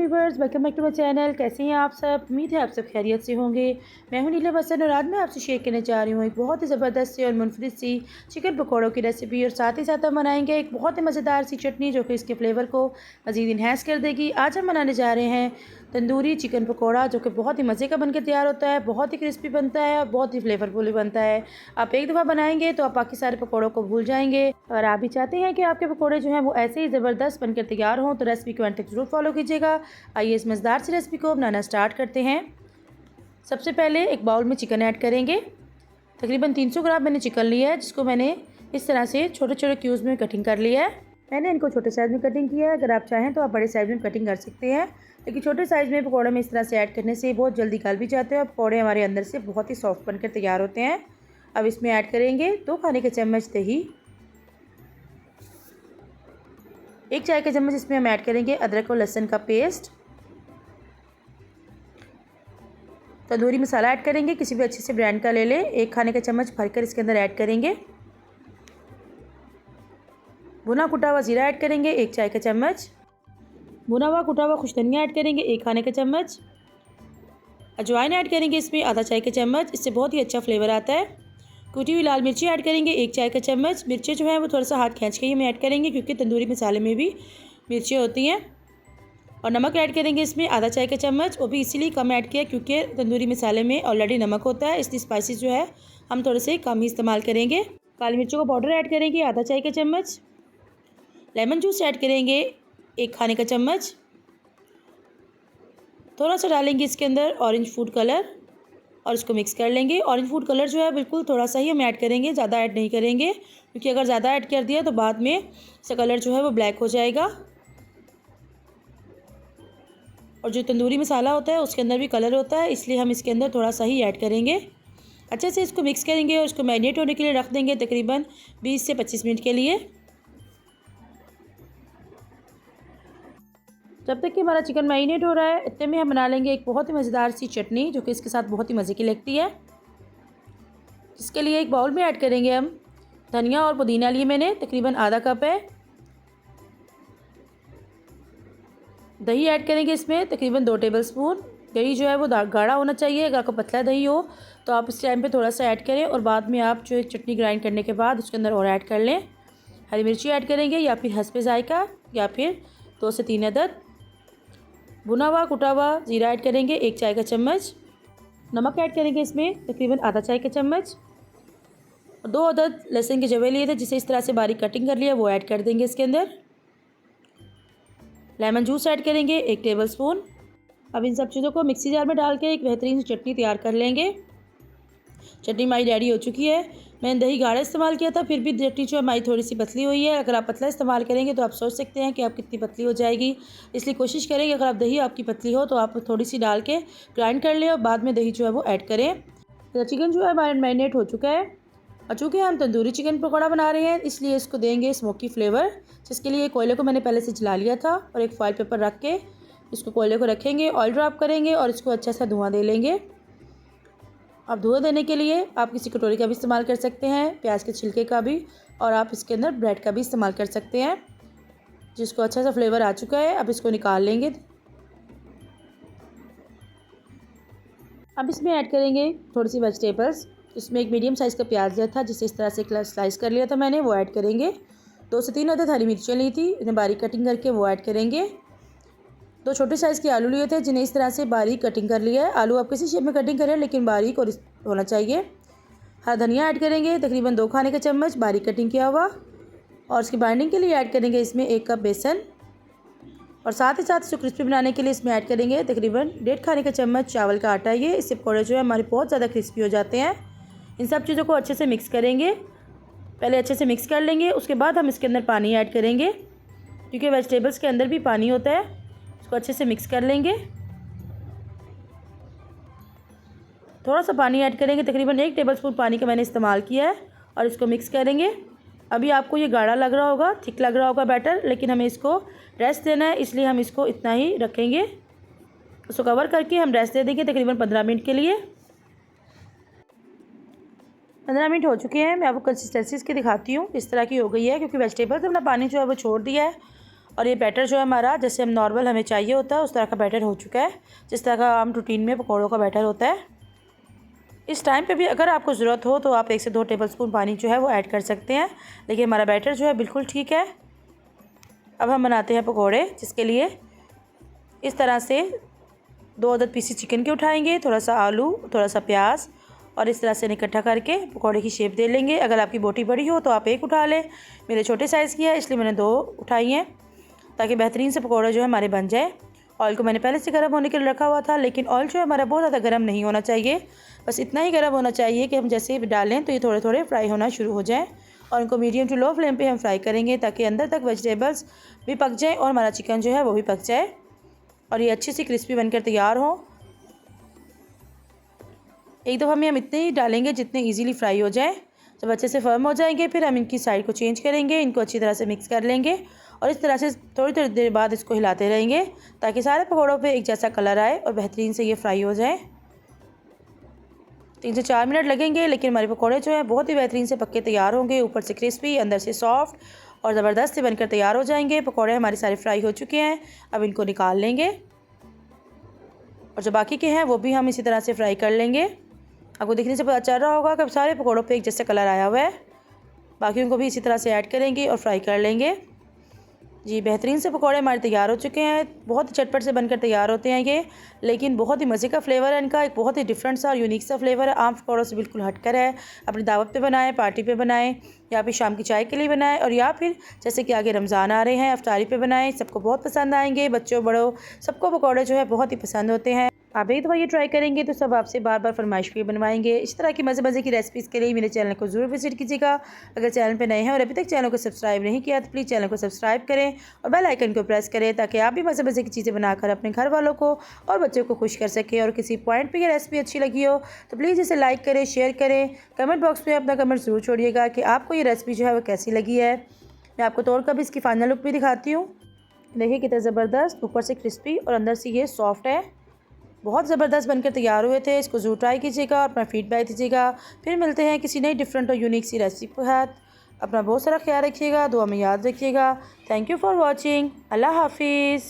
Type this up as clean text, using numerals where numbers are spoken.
Viewers, welcome back to my channel. कैसे हैं आप सब? उम्मीद है आप सब खैरियत से होंगे। मैं हूं नीलम हसन और आज मैं आपसे शेयर करने जा रही हूं एक बहुत ही ज़बरदस्त सी और मुनफरिद सी चिकन पकौड़ों की रेसिपी। और साथ ही साथ हम बनाएंगे एक बहुत ही मज़ेदार सी चटनी जो कि इसके फ्लेवर को मज़ीद इन्हेंस कर देगी। आज हम बनाने जा रहे हैं तंदूरी चिकन पकौड़ा, जो कि बहुत ही मज़े का बनकर तैयार होता है, बहुत ही क्रिस्पी बनता है और बहुत ही फ्लेवरफुल भी बनता है। आप एक दफ़ा बनाएंगे तो आप बाकी सारे पकौड़ों को भूल जाएंगे। और आप भी चाहते हैं कि आपके पकौड़े जो हैं वो ऐसे ही ज़बरदस्त बनकर तैयार हों, तो रेसिपी को एंड तक ज़रूर फॉलो कीजिएगा। आइए इस मज़ेदार सी रेसिपी को बनाना स्टार्ट करते हैं। सबसे पहले एक बाउल में चिकन ऐड करेंगे। तकरीबन 300 ग्राम मैंने चिकन लिया है, जिसको मैंने इस तरह से छोटे छोटे क्यूब्स में कटिंग कर लिया है। मैंने इनको छोटे साइज़ में कटिंग किया है। अगर आप चाहें तो आप बड़े साइज़ में कटिंग कर सकते हैं, लेकिन छोटे साइज़ में पकौड़े में इस तरह से ऐड करने से बहुत जल्दी गल भी जाते हैं और पकौड़े हमारे अंदर से बहुत ही सॉफ्ट बनकर तैयार होते हैं। अब इसमें ऐड करेंगे 2 खाने के चम्मच दही, 1 चाय का चम्मच इसमें हम ऐड करेंगे अदरक और लहसुन का पेस्ट। तंदूरी मसाला ऐड करेंगे, किसी भी अच्छे से ब्रांड का ले लें। 1 खाने का चम्मच भरकर इसके अंदर ऐड करेंगे। भुना कुटा हुआ ज़ीरा ऐड करेंगे 1 चाय का चम्मच। भुना हुआ कुटा हुआ खुश धनिया ऐड करेंगे 1 खाने का चम्मच। अजवाइन ऐड करेंगे इसमें आधा चाय का चम्मच, इससे बहुत ही अच्छा फ्लेवर आता है। कुटी हुई लाल मिर्ची ऐड करेंगे 1 चाय का चम्मच। मिर्चें जो है वो थोड़ा सा हाथ खींच के ही हम ऐड करेंगे, क्योंकि तंदूरी मसाले में भी मिर्चें होती हैं। और नमक ऐड करेंगे इसमें आधा चाय का चम्मच, वो भी इसीलिए कम ऐड किया क्योंकि तंदूरी मसाले में ऑलरेडी नमक होता है, इसलिए स्पाइसेस जो है हम थोड़े से कम ही इस्तेमाल करेंगे। काली मिर्चों का पाउडर ऐड करेंगे आधा चाय का चम्मच। लेमन जूस ऐड करेंगे 1 खाने का चम्मच। थोड़ा सा डालेंगे इसके अंदर ऑरेंज फूड कलर और इसको मिक्स कर लेंगे। ऑरेंज फूड कलर जो है बिल्कुल थोड़ा सा ही हम ऐड करेंगे, ज़्यादा ऐड नहीं करेंगे, क्योंकि अगर ज़्यादा ऐड कर दिया तो बाद में इसका कलर जो है वो ब्लैक हो जाएगा। और जो तंदूरी मसाला होता है उसके अंदर भी कलर होता है, इसलिए हम इसके अंदर थोड़ा सा ही ऐड करेंगे। अच्छे से इसको मिक्स करेंगे और इसको मैरिनेट होने के लिए रख देंगे तकरीबन 20 से 25 मिनट के लिए। जब तक कि हमारा चिकन मैरिनेट हो रहा है, इतने में हम बना लेंगे एक बहुत ही मज़ेदार सी चटनी, जो कि इसके साथ बहुत ही मज़े की लगती है। इसके लिए एक बाउल में ऐड करेंगे हम धनिया और पुदीना लिए मैंने तकरीबन आधा कप है। दही ऐड करेंगे इसमें तकरीबन 2 टेबलस्पून। दही जो है वो गाढ़ा होना चाहिए, अगर आपको पतला दही हो तो आप इस टाइम पे थोड़ा सा ऐड करें और बाद में आप जो चटनी ग्राइंड करने के बाद उसके अंदर और ऐड कर लें। हरी मिर्ची ऐड करेंगे या फिर हस्बे जायका, या फिर 2 से 3 अदद। भुना हुआ कुटा हुआ ज़ीरा ऐड करेंगे 1 चाय का चम्मच। नमक ऐड करेंगे इसमें तकरीबन आधा चाय का चम्मच। और 2 अदद लहसुन के जवे लिए थे, जिसे इस तरह से बारीक कटिंग कर लिया, वो ऐड कर देंगे इसके अंदर। लेमन जूस ऐड करेंगे 1 टेबलस्पून। अब इन सब चीज़ों को मिक्सी जार में डाल के एक बेहतरीन सी चटनी तैयार कर लेंगे। चटनी हमारी रेडी हो चुकी है। मैंने दही गाढ़ा इस्तेमाल किया था, फिर भी चटनी जो हमारी थोड़ी सी पतली हुई है। अगर आप पतला इस्तेमाल करेंगे तो आप सोच सकते हैं कि आप कितनी पतली हो जाएगी, इसलिए कोशिश करेंगे अगर आप दही आपकी पतली हो तो आप थोड़ी सी डाल के ग्राइंड कर लें और बाद में दही जो है वो ऐड करें। तो चिकन जो है हमारा मैरिनेट हो चुका है। और चूँकि हम तंदूरी चिकन पकौड़ा बना रहे हैं, इसलिए इसको देंगे स्मोकी फ्लेवर, जिसके लिए कोयले को मैंने पहले से जला लिया था और एक फॉइल पेपर रख के इसको कोयले को रखेंगे, ऑयल ड्रॉप करेंगे और इसको अच्छा सा धुआं दे लेंगे। अब धुआं देने के लिए आप किसी कटोरी का भी इस्तेमाल कर सकते हैं, प्याज के छिलके का भी, और आप इसके अंदर ब्रेड का भी इस्तेमाल कर सकते हैं। जिसको अच्छा सा फ्लेवर आ चुका है, अब इसको निकाल लेंगे। अब इसमें ऐड करेंगे थोड़ी सी वेजिटेबल्स। इसमें एक मीडियम साइज़ का प्याज लिया था, जिसे इस तरह से स्लाइस कर लिया था मैंने, वो ऐड करेंगे। 2 से 3 अदद हरी मिर्चें ली थी, इन्हें बारीक कटिंग करके वो ऐड करेंगे। 2 छोटे साइज़ के आलू लिए थे, जिन्हें इस तरह से बारीक कटिंग कर लिया है। आलू आप किसी शेप में कटिंग करें, लेकिन बारीक और होना चाहिए। हरा धनिया ऐड करेंगे तकरीबन 2 खाने का चम्मच बारीक कटिंग किया हुआ। और इसकी बाइंडिंग के लिए ऐड करेंगे इसमें 1 कप बेसन। और साथ ही साथ इसको क्रिस्पी बनाने के लिए इसमें ऐड करेंगे तकरीबन 1.5 खाने का चम्मच चावल का आटा। ये इससे पकौड़े जो है हमारे बहुत ज़्यादा क्रिस्पी हो जाते हैं। इन सब चीज़ों को अच्छे से मिक्स करेंगे, पहले अच्छे से मिक्स कर लेंगे, उसके बाद हम इसके अंदर पानी ऐड करेंगे, क्योंकि वेजिटेबल्स के अंदर भी पानी होता है। इसको अच्छे से मिक्स कर लेंगे। थोड़ा सा पानी ऐड करेंगे, तकरीबन 1 टेबलस्पून पानी का मैंने इस्तेमाल किया है, और इसको मिक्स करेंगे। अभी आपको ये गाढ़ा लग रहा होगा, थिक लग रहा होगा बैटर, लेकिन हमें इसको रेस्ट देना है, इसलिए हम इसको इतना ही रखेंगे। उसको कवर करके हम रेस्ट दे देंगे तकरीबन 15 मिनट के लिए। 15 मिनट हो चुके हैं। मैं आपको कंसिस्टेंसी इसकी दिखाती हूँ, इस तरह की हो गई है, क्योंकि वेजिटेबल्स अपना पानी जो है वो छोड़ दिया है और ये बैटर जो है हमारा जैसे हम नॉर्मल हमें चाहिए होता है उस तरह का बैटर हो चुका है, जिस तरह का आम रूटीन में पकौड़ों का बैटर होता है। इस टाइम पे भी अगर आपको ज़रूरत हो तो आप 1 से 2 टेबलस्पून पानी जो है वो ऐड कर सकते हैं, लेकिन हमारा बैटर जो है बिल्कुल ठीक है। अब हम बनाते हैं पकौड़े, जिसके लिए इस तरह से 2 अदद पीसी चिकन के उठाएंगे, थोड़ा सा आलू, थोड़ा सा प्याज और इस तरह से इकट्ठा करके पकौड़े की शेप दे लेंगे। अगर आपकी बोटी बड़ी हो तो आप 1 उठा लें, मेरे छोटे साइज़ की है इसलिए मैंने 2 उठाई हैं, ताकि बेहतरीन से पकौड़े जो है हमारे बन जाए। ऑयल को मैंने पहले से गर्म होने के लिए रखा हुआ था, लेकिन ऑयल जो है हमारा बहुत ज़्यादा गर्म नहीं होना चाहिए, बस इतना ही गर्म होना चाहिए कि हम जैसे ही डालें तो ये थोड़े थोड़े फ्राई होना शुरू हो जाए। और इनको मीडियम टू लो फ्लेम पे हम फ्राई करेंगे, ताकि अंदर तक वेजिटेबल्स भी पक जाएँ और हमारा चिकन जो है वो भी पक जाए और ये अच्छी सी क्रिस्पी बनकर तैयार हो। एक दफ़ा में हम इतने ही डालेंगे जितने इजीली फ्राई हो जाए। जब अच्छे से फर्म हो जाएंगे फिर हम इनकी साइड को चेंज करेंगे, इनको अच्छी तरह से मिक्स कर लेंगे और इस तरह से थोड़ी थोड़ी देर बाद इसको हिलाते रहेंगे, ताकि सारे पकौड़ों पे एक जैसा कलर आए और बेहतरीन से ये फ्राई हो जाए। 3 से 4 मिनट लगेंगे, लेकिन हमारे पकौड़े जो हैं बहुत ही बेहतरीन से पक के तैयार होंगे, ऊपर से क्रिस्पी, अंदर से सॉफ्ट और ज़बरदस्त से बनकर तैयार हो जाएंगे। पकौड़े हमारे सारे फ्राई हो चुके हैं, अब इनको निकाल लेंगे और जो बाकी के हैं वो भी हम इसी तरह से फ्राई कर लेंगे। आपको देखने से पता चल रहा होगा कि सारे पकौड़ों पे एक जैसा कलर आया हुआ है। बाकी उनको भी इसी तरह से ऐड करेंगे और फ्राई कर लेंगे। जी, बेहतरीन से पकौड़े हमारे तैयार हो चुके हैं। बहुत ही चटपट से बनकर तैयार होते हैं ये, लेकिन बहुत ही मज़े का फ्लेवर है इनका, एक बहुत ही डिफरेंट सा और यूनिक सा फ्लेवर है। आम पकौड़ों से बिल्कुल हटकर है। अपनी दावत पे बनाएं, पार्टी पे बनाएं, या फिर शाम की चाय के लिए बनाएं, और या फिर जैसे कि आगे रमज़ान आ रहे हैं अफ्तारी पे बनाएं। सबको बहुत पसंद आएंगे, बच्चों बड़ों सबको पकौड़े जो है बहुत ही पसंद होते हैं। आप एक दफ़ा ये ट्राई करेंगे तो सब आपसे बार बार फरमाइश भी बनवाएंगे। इस तरह की मज़े की रेसिपीज़ के लिए मेरे चैनल को ज़रूर विजिट कीजिएगा। अगर चैनल पे नए हैं और अभी तक चैनल को सब्सक्राइब नहीं किया तो प्लीज़ चैनल को सब्सक्राइब करें और बेल आइकन को प्रेस करें, ताकि आप भी मज़े की चीज़ें बनाकर अपने घर वालों को और बच्चों को खुश कर सकें। और किसी पॉइंट पर यह रेसिपी अच्छी लगी हो तो प्लीज़ इसे लाइक करें, शेयर करें। कमेंट बॉक्स में अपना कमेंट ज़रूर छोड़िएगा कि आपको ये रेसिपी जो है वो कैसी लगी है। मैं आपको तोड़कर भी इसकी फाइनल लुक भी दिखाती हूँ। देखिए कितना ज़बरदस्त, ऊपर से क्रिस्पी और अंदर से ये सॉफ्ट है। बहुत ज़बरदस्त बनकर तैयार हुए थे। इसको ज़रूर ट्राई कीजिएगा और अपना फीडबैक दीजिएगा। फिर मिलते हैं किसी नई डिफरेंट और यूनिक सी रेसिपी के साथ। अपना बहुत सारा ख्याल रखिएगा, दुआ में याद रखिएगा। Thank you for watching. अल्लाह हाफिज़।